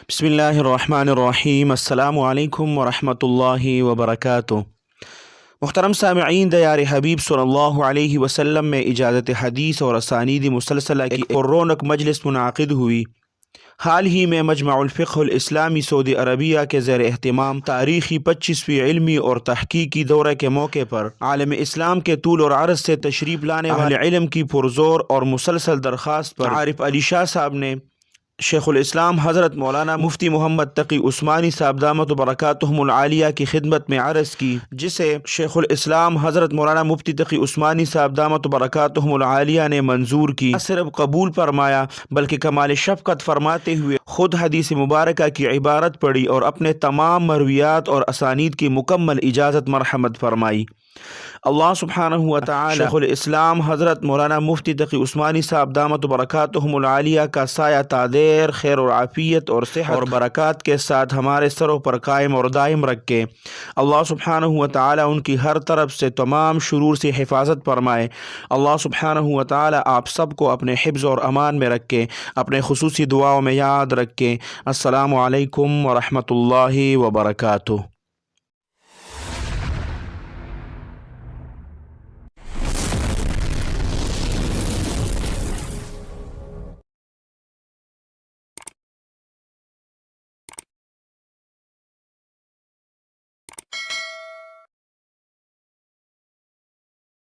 بسم اللہ الرحمن الرحیم۔ السلام علیکم ورحمۃ اللہ وبرکاتہ۔ محترم سامعین، دیار حبیب صلی اللہ علیہ وسلم میں اجازت حدیث اور اسانید مسلسلہ کی ایک رونق مجلس منعقد ہوئی۔ حال ہی میں مجمع الفقہ الاسلامی سعودی عربیہ کے زیر اہتمام تاریخی 25ویں علمی اور تحقیقی دورہ کے موقع پر عالم اسلام کے طول اور عرض سے تشریف لانے والے اہل علم کی پرزور اور مسلسل درخواست پر عارف علی شاہ صاحب نے شیخ الاسلام حضرت مولانا مفتی محمد تقی عثمانی صاحب دامت برکاتہم العالیہ کی خدمت میں عرض کی، جسے شیخ الاسلام حضرت مولانا مفتی تقی عثمانی صاحب دامت برکاتہم العالیہ نے منظور کی، نہ صرف قبول فرمایا بلکہ کمال شفقت فرماتے ہوئے خود حدیث مبارکہ کی عبارت پڑھی اور اپنے تمام مرویات اور اسانید کی مکمل اجازت مرحمت فرمائی۔ اللہ سبحانہ و تعالی شیخ الاسلام حضرت مولانا مفتی تقی عثمانی صاحب دامت برکاتہم العالیہ کا سایہ تادیر خیر اور عافیت اور صحت اور برکات کے ساتھ ہمارے سروں پر قائم اور دائم رکھے۔ اللہ سبحانہ و تعالی ان کی ہر طرف سے تمام شرور سے حفاظت فرمائے۔ اللہ سبحانہ و تعالی آپ سب کو اپنے حفظ اور امان میں رکھے، اپنے خصوصی دعاؤں میں یاد رکھے۔ السلام علیکم ورحمۃ اللہ وبرکاتہ۔